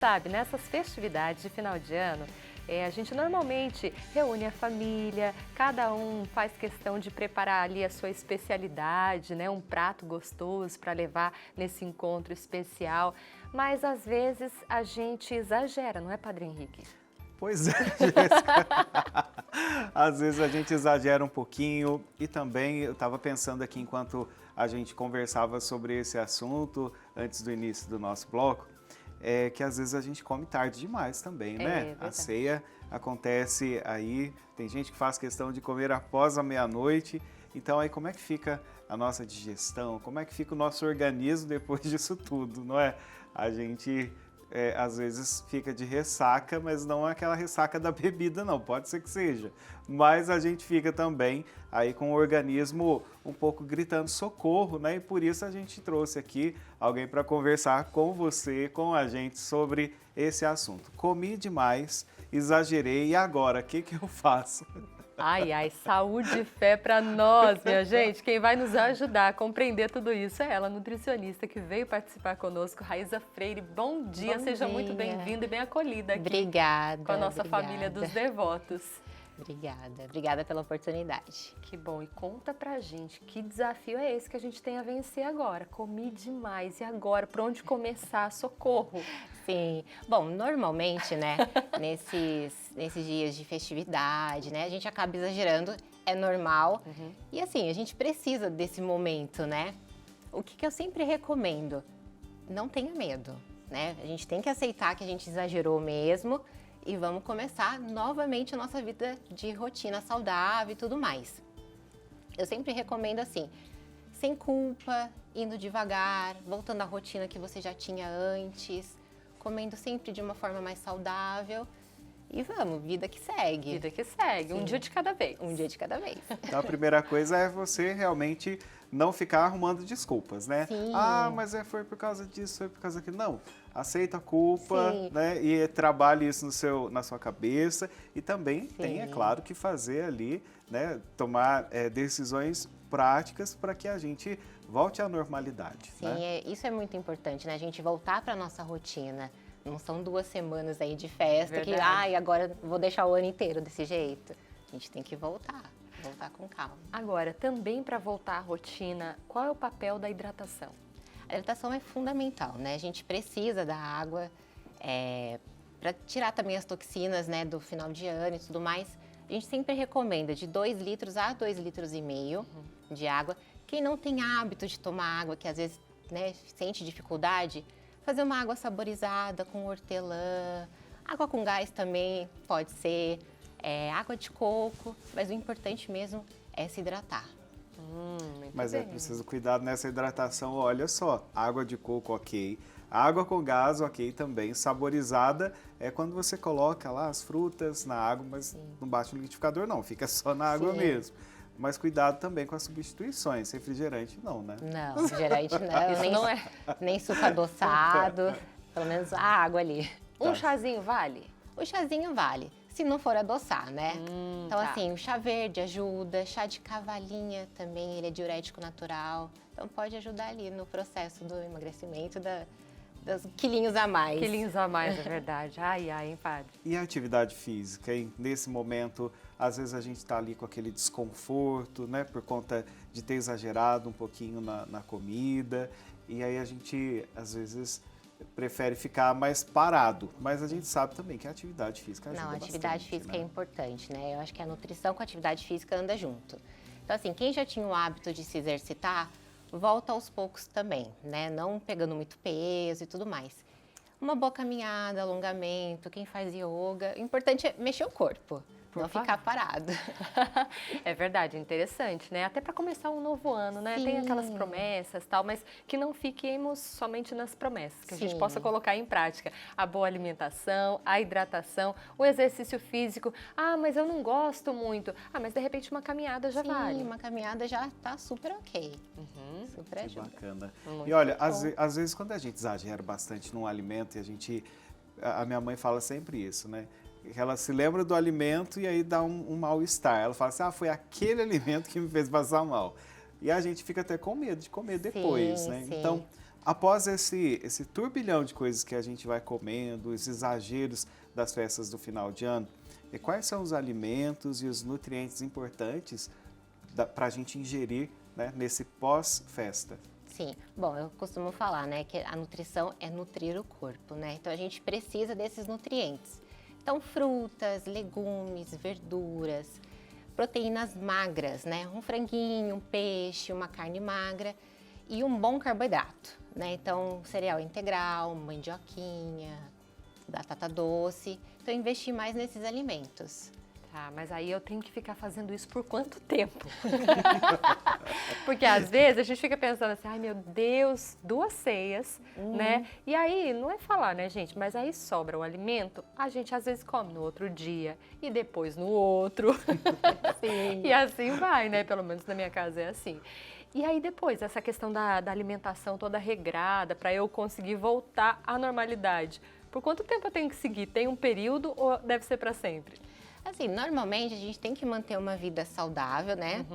Sabe, nessas festividades de final de ano, a gente normalmente reúne a família, cada um faz questão de preparar ali a sua especialidade, né? Um prato gostoso para levar nesse encontro especial, mas às vezes a gente exagera, não é, Padre Henrique? Pois é, Jéssica. Às vezes a gente exagera um pouquinho e também eu estava pensando aqui enquanto a gente conversava sobre esse assunto antes do início do nosso bloco, que às vezes a gente come tarde demais também, né? Verdade. A ceia acontece aí, tem gente que faz questão de comer após a meia-noite, então aí como é que fica a nossa digestão, como é que fica o nosso organismo depois disso tudo, não é? A gente às vezes fica de ressaca, mas não é aquela ressaca da bebida não, pode ser que seja, mas a gente fica também aí com o organismo um pouco gritando socorro, né? E por isso a gente trouxe aqui alguém para conversar com você, com a gente sobre esse assunto. Comi demais, exagerei e agora, o que eu faço? Ai, ai, saúde e fé para nós, minha gente. Quem vai nos ajudar a compreender tudo isso é ela, nutricionista, que veio participar conosco, Raíza Freire. Bom dia, seja muito bem-vinda e bem acolhida aqui. Obrigada. Com a nossa família dos devotos. Obrigada pela oportunidade. Que bom, e conta pra gente, que desafio é esse que a gente tem a vencer agora? Comi demais, e agora? Por onde começar? Socorro! Sim, bom, normalmente, né, nesses dias de festividade, né, a gente acaba exagerando, é normal. E assim, a gente precisa desse momento, né? O que eu sempre recomendo? Não tenha medo, né? A gente tem que aceitar que a gente exagerou mesmo e vamos começar novamente a nossa vida de rotina saudável e tudo mais. Eu sempre recomendo assim, sem culpa, indo devagar, voltando à rotina que você já tinha antes, comendo sempre de uma forma mais saudável e vamos, vida que segue. Vida que segue, Sim. um dia de cada vez. Um dia de cada vez. Então a primeira coisa é você realmente não ficar arrumando desculpas, né? Sim. Ah, mas foi por causa disso, foi por causa daquilo. Não, aceita a culpa, Sim. né? E trabalhe isso na sua cabeça. E também tem, é Sim. claro, que fazer ali, né? Tomar decisões práticas para que a gente volte à normalidade. Sim, né? isso é muito importante, né? A gente voltar para nossa rotina. Não são 2 semanas aí de festa que, Verdade. agora vou deixar o ano inteiro desse jeito. A gente tem que voltar com calma. Agora, também para voltar à rotina, qual é o papel da hidratação? A hidratação é fundamental, né? A gente precisa da água para tirar também as toxinas, né, do final de ano e tudo mais. A gente sempre recomenda de 2 litros a 2,5 litros de água. Quem não tem hábito de tomar água, que às vezes, né, sente dificuldade, fazer uma água saborizada com hortelã, água com gás também pode ser, água de coco, mas o importante mesmo é se hidratar. Muito Mas bem. é preciso cuidar nessa hidratação, olha só, água de coco ok, água com gás ok também, saborizada é quando você coloca lá as frutas na água, mas não bate no liquidificador não, fica só na água Sim. mesmo. Mas cuidado também com as substituições, refrigerante não, né? Não, refrigerante não, Isso não é. nem suco adoçado, pelo menos a água ali. Um chazinho vale? O chazinho vale, se não for adoçar, né? Então, tá. assim, o chá verde ajuda, chá de cavalinha também, ele é diurético natural. Então, pode ajudar ali no processo do emagrecimento, dos quilinhos a mais. Quilinhos a mais, é verdade. Ai, ai, hein, padre? E a atividade física, hein? Nesse momento, às vezes a gente está ali com aquele desconforto, né? Por conta de ter exagerado um pouquinho na comida. E aí a gente, às vezes, prefere ficar mais parado. Mas a gente sabe também que a atividade física ajuda Não, a bastante. atividade física né? é importante, né? Eu acho que a nutrição com a atividade física anda junto. Então, assim, quem já tinha o hábito de se exercitar, volta aos poucos também, né? Não pegando muito peso e tudo mais. Uma boa caminhada, alongamento, quem faz yoga, o importante é mexer o corpo, Por não favor. ficar parado. É verdade, interessante, né? Até para começar um novo ano, né? Tem Sim. aquelas promessas tal, mas que não fiquemos somente nas promessas, que a gente Sim. possa colocar em prática a boa alimentação, a hidratação, o exercício físico. Ah, mas eu não gosto muito. Ah, mas de repente uma caminhada já Sim, vale. uma caminhada já tá super ok. Super Que ajuda. bacana. Muito E olha, bom. às vezes quando a gente exagera bastante num alimento e a minha mãe fala sempre isso, né? Ela se lembra do alimento e aí dá um mal-estar. Ela fala assim, foi aquele alimento que me fez passar mal. E a gente fica até com medo de comer depois, né? sim. Então, Após esse turbilhão de coisas que a gente vai comendo, os exageros das festas do final de ano, e quais são os alimentos e os nutrientes importantes para a gente ingerir, né, nesse pós-festa? Sim, bom, eu costumo falar, né, que a nutrição é nutrir o corpo, né? Então a gente precisa desses nutrientes. Então frutas, legumes, verduras, proteínas magras, né? Um franguinho, um peixe, uma carne magra e um bom carboidrato, né? Então cereal integral, mandioquinha, batata doce. Então investir mais nesses alimentos. Tá, mas aí eu tenho que ficar fazendo isso por quanto tempo? Porque às vezes a gente fica pensando assim, ai meu Deus, 2 ceias, né? E aí, não é falar, né, gente? Mas aí sobra o alimento, a gente às vezes come no outro dia e depois no outro. Sim. E assim vai, né? Pelo menos na minha casa é assim. E aí depois, essa questão da alimentação toda regrada, para eu conseguir voltar à normalidade. Por quanto tempo eu tenho que seguir? Tem um período ou deve ser para sempre? Assim, normalmente a gente tem que manter uma vida saudável, né?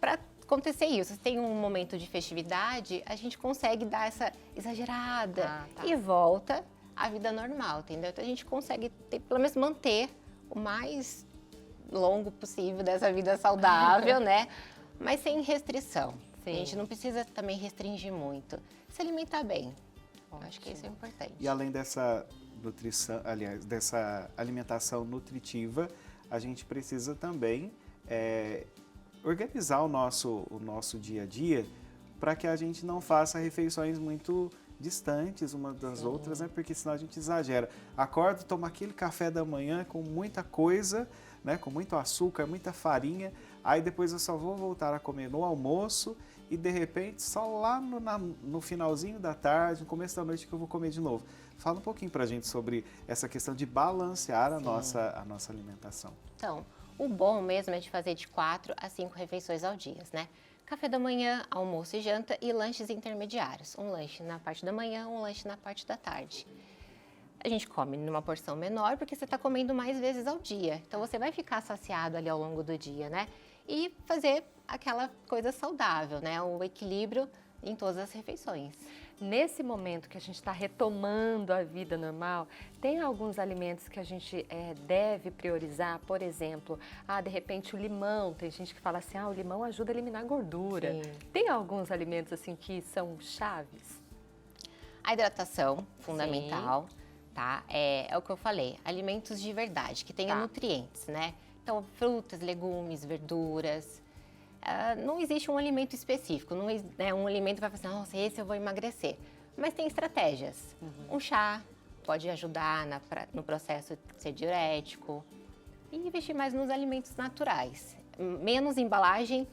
Para acontecer isso, se tem um momento de festividade, a gente consegue dar essa exagerada e volta à vida normal, entendeu? Então a gente consegue pelo menos manter o mais longo possível dessa vida saudável, né? Mas sem restrição. Sim. A gente não precisa também restringir muito. Se alimentar bem. Acho que isso é importante. E além dessa nutrição, aliás, dessa alimentação nutritiva, a gente precisa também organizar o nosso dia a dia para que a gente não faça refeições muito distantes umas das outras, né? Porque senão a gente exagera. Acorda, toma aquele café da manhã com muita coisa, né? Com muito açúcar, muita farinha, aí depois eu só vou voltar a comer no almoço e de repente só lá no finalzinho da tarde, no começo da noite que eu vou comer de novo. Fala um pouquinho pra gente sobre essa questão de balancear a nossa alimentação. Então, o bom mesmo é de fazer de 4 a 5 refeições ao dia, né? Café da manhã, almoço e janta e lanches intermediários. Um lanche na parte da manhã, um lanche na parte da tarde. A gente come numa porção menor porque você está comendo mais vezes ao dia. Então, você vai ficar saciado ali ao longo do dia, né? E fazer aquela coisa saudável, né? O equilíbrio em todas as refeições. Nesse momento que a gente está retomando a vida normal, tem alguns alimentos que a gente deve priorizar? Por exemplo, de repente o limão. Tem gente que fala assim, o limão ajuda a eliminar gordura. Sim. Tem alguns alimentos assim que são chaves? A hidratação, fundamental, tá? É o que eu falei, alimentos de verdade, que tenham nutrientes, né? Então, frutas, legumes, verduras. Não existe um alimento específico, não é um alimento que vai falar assim, nossa, esse eu vou emagrecer. Mas tem estratégias. Um chá pode ajudar no processo de ser diurético. E investir mais nos alimentos naturais. Menos embalagem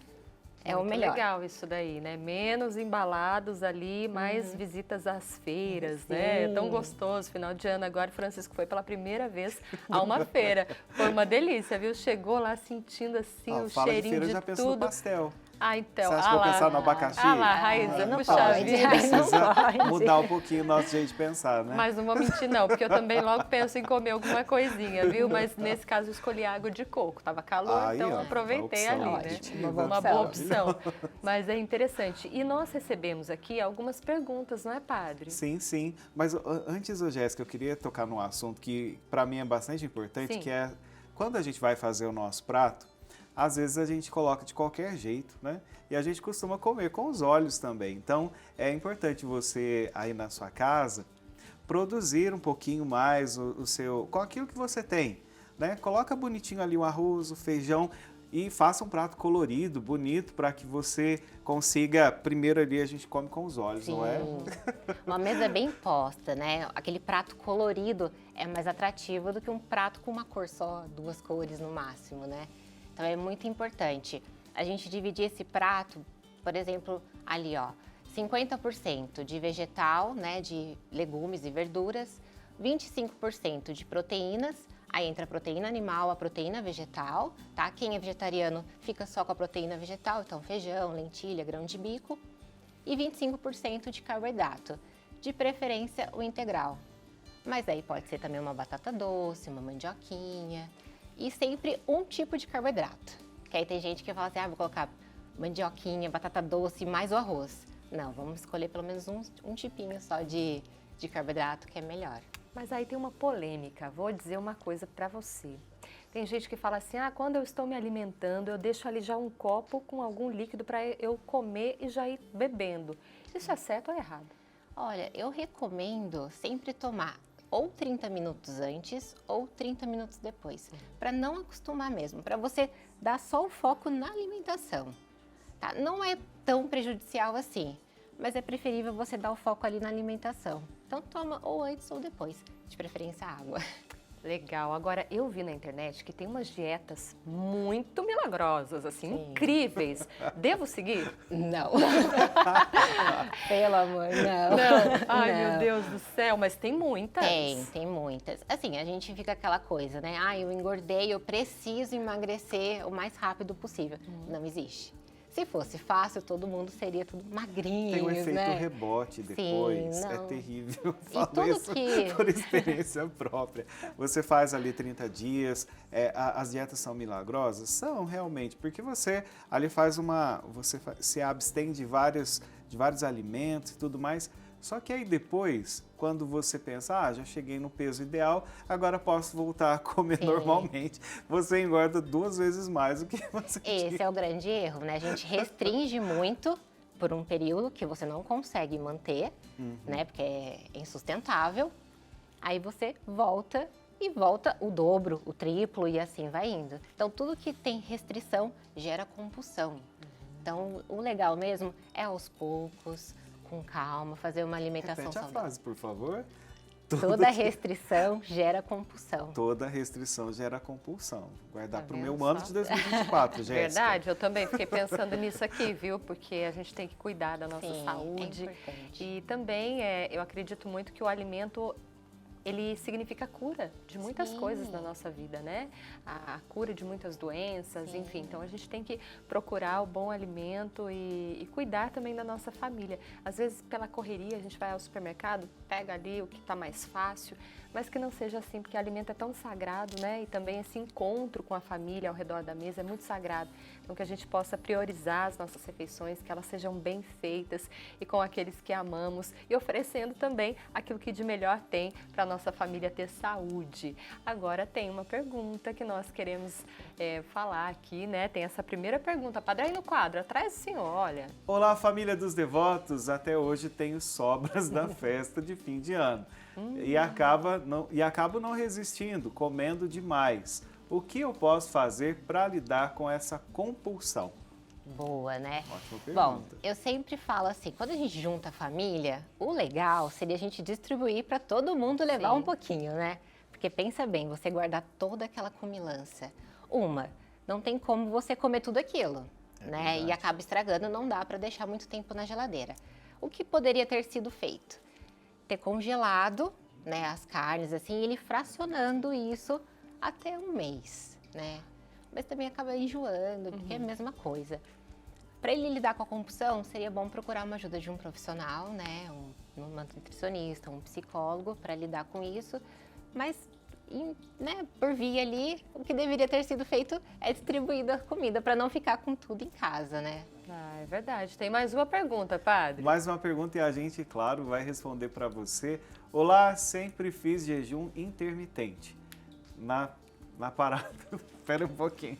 é o melhor. Legal isso daí, né? Menos embalados ali, mais visitas às feiras, né? É tão gostoso. Final de ano agora, o Francisco foi pela primeira vez a uma feira. Foi uma delícia, viu? Chegou lá sentindo assim o fala cheirinho de feira, de já pensa no tudo. pastel. Então, Você acha que eu vou pensar no abacaxi? Raíza, não puxa pode. vida. Precisa mudar um pouquinho o nosso jeito de pensar, né? Mas não vou mentir não, porque eu também logo penso em comer alguma coisinha, viu? Mas nesse caso eu escolhi água de coco, tava calor, então eu aproveitei ali, né? ótima. Uma boa opção. Mas é interessante. E nós recebemos aqui algumas perguntas, não é, padre? Sim, sim. Mas antes, Jéssica, eu queria tocar num assunto que para mim é bastante importante, que é quando a gente vai fazer o nosso prato, às vezes a gente coloca de qualquer jeito, né? E a gente costuma comer com os olhos também. Então, é importante você, aí na sua casa, produzir um pouquinho mais com aquilo que você tem, né? Coloca bonitinho ali o arroz, o feijão e faça um prato colorido, bonito, para que você consiga, primeiro ali a gente come com os olhos, não é? Uma mesa bem posta, né? Aquele prato colorido é mais atrativo do que um prato com uma cor só, 2 cores no máximo, né? Então é muito importante a gente dividir esse prato, por exemplo, ali ó, 50% de vegetal, né, de legumes e verduras, 25% de proteínas, aí entra a proteína animal, a proteína vegetal, tá? Quem é vegetariano fica só com a proteína vegetal, então feijão, lentilha, grão de bico, e 25% de carboidrato, de preferência o integral. Mas aí pode ser também uma batata doce, uma mandioquinha, e sempre um tipo de carboidrato. Que aí tem gente que fala assim, vou colocar mandioquinha, batata doce, mais o arroz. Não, vamos escolher pelo menos um tipinho só de carboidrato que é melhor. Mas aí tem uma polêmica, vou dizer uma coisa para você. Tem gente que fala assim, quando eu estou me alimentando, eu deixo ali já um copo com algum líquido para eu comer e já ir bebendo. Isso é certo ou errado? Olha, eu recomendo sempre tomar ou 30 minutos antes ou 30 minutos depois, para não acostumar mesmo, para você dar só o foco na alimentação. Tá? Não é tão prejudicial assim, mas é preferível você dar o foco ali na alimentação. Então toma ou antes ou depois, de preferência água. Legal. Agora, eu vi na internet que tem umas dietas muito milagrosas, assim, Sim. incríveis. Devo seguir? Não. Pelo amor, não. Não. Ai, Não. meu Deus do céu, mas tem muitas. Tem muitas. Assim, a gente fica aquela coisa, né? Eu engordei, eu preciso emagrecer o mais rápido possível. Não existe. Se fosse fácil, todo mundo seria tudo magrinho, Tem um efeito né? rebote depois, Sim, é não. terrível. E Falo tudo isso que- por experiência própria. Você faz ali 30 dias, as dietas são milagrosas? São, realmente, porque você ali se abstém de vários alimentos e tudo mais. Só que aí depois, quando você pensa, já cheguei no peso ideal, agora posso voltar a comer Sim. normalmente, você engorda 2 vezes mais do que você Esse tinha. é o grande erro, né? A gente restringe muito por um período que você não consegue manter, né? Porque é insustentável. Aí você volta e volta o dobro, o triplo e assim vai indo. Então, tudo que tem restrição gera compulsão. Então, o legal mesmo é aos poucos, com calma, fazer uma alimentação Repete a saudável. frase, por favor. Toda restrição gera compulsão. Toda restrição gera compulsão. Guardar Tá para o vendo meu ano só? de 2024, Jéssica. Verdade, eu também fiquei pensando nisso aqui, viu? Porque a gente tem que cuidar da nossa Sim, saúde. é importante. E também eu acredito muito que o alimento ele significa cura de muitas Sim. coisas na nossa vida, né? A cura de muitas doenças, Sim. enfim. Então a gente tem que procurar o bom alimento e cuidar também da nossa família. Às vezes pela correria a gente vai ao supermercado, pega ali o que está mais fácil, mas que não seja assim, porque alimento é tão sagrado, né? E também esse encontro com a família ao redor da mesa é muito sagrado. Então que a gente possa priorizar as nossas refeições, que elas sejam bem feitas e com aqueles que amamos e oferecendo também aquilo que de melhor tem para a nossa família ter saúde. Agora tem uma pergunta que nós queremos falar aqui, né? Tem essa primeira pergunta. Padre, aí no quadro, atrás do senhor, olha. Olá, família dos devotos. Até hoje tenho sobras da festa de fim de ano. E acabo não resistindo, comendo demais. O que eu posso fazer para lidar com essa compulsão? Boa, né? Ótima Bom, pergunta. eu sempre falo assim, quando a gente junta a família, o legal seria a gente distribuir para todo mundo levar Sim. um pouquinho, né? Porque pensa bem, você guardar toda aquela comilança. Não tem como você comer tudo aquilo, né? verdade. E acaba estragando, não dá para deixar muito tempo na geladeira. O que poderia ter sido feito? Ter congelado, né, as carnes assim, e ele fracionando isso até um mês, né? Mas também acaba enjoando, porque é a mesma coisa. Para ele lidar com a compulsão, seria bom procurar uma ajuda de um profissional, né? Uma nutricionista, um psicólogo, para lidar com isso. Mas, né, por via ali, o que deveria ter sido feito é distribuir a comida, para não ficar com tudo em casa, né? É verdade. Tem mais uma pergunta, padre. Mais uma pergunta e a gente, claro, vai responder para você. Olá, sempre fiz jejum intermitente. Na parada, espera um pouquinho,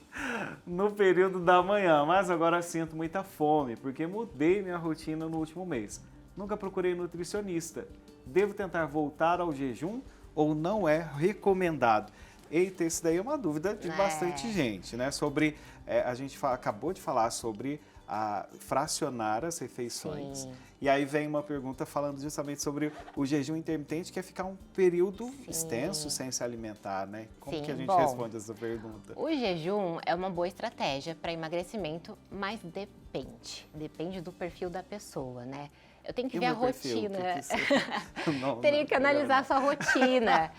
no período da manhã, mas agora sinto muita fome, porque mudei minha rotina no último mês. Nunca procurei nutricionista. Devo tentar voltar ao jejum ou não é recomendado? Eita, isso daí é uma dúvida de bastante gente, né? Sobre, a gente acabou de falar sobre fracionar as refeições. Sim. E aí vem uma pergunta falando justamente sobre o jejum intermitente, que é ficar um período extenso sem se alimentar, né? Como Sim, que a gente bom, responde essa pergunta? O jejum é uma boa estratégia para emagrecimento, mas depende do perfil da pessoa, né? Eu tenho que E o ver a meu perfil? rotina. Não, Teria não, que analisar a melhor sua rotina.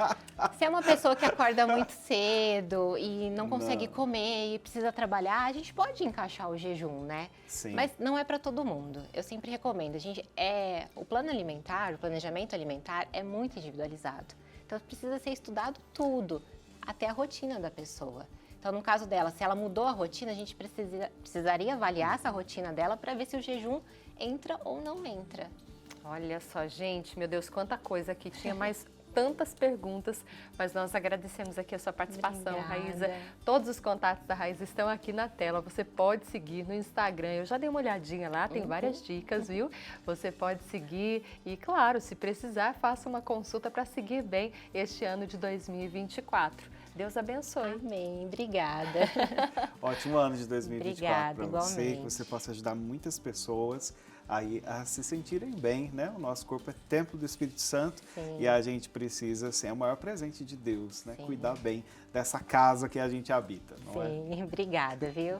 Se é uma pessoa que acorda muito cedo e não consegue Não. comer e precisa trabalhar, a gente pode encaixar o jejum, né? Sim. Mas não é para todo mundo. Eu sempre recomendo. O plano alimentar, o planejamento alimentar é muito individualizado. Então precisa ser estudado tudo, até a rotina da pessoa. Então, no caso dela, se ela mudou a rotina, a gente precisaria avaliar essa rotina dela para ver se o jejum entra ou não entra. Olha só, gente, meu Deus, quanta coisa aqui. Tinha mais tantas perguntas, mas nós agradecemos aqui a sua participação, Obrigada. Raíza. Todos os contatos da Raíza estão aqui na tela. Você pode seguir no Instagram. Eu já dei uma olhadinha lá, tem várias dicas, viu? Você pode seguir e, claro, se precisar, faça uma consulta para seguir bem este ano de 2024. Deus abençoe. Amém, obrigada. Ótimo ano de 2024 Obrigada, para você, que igualmente. você possa ajudar muitas pessoas aí a se sentirem bem, né? O nosso corpo é templo do Espírito Santo Sim. e a gente precisa ser o maior presente de Deus, né? Sim. Cuidar bem dessa casa que a gente habita, não é? Sim, obrigada, viu?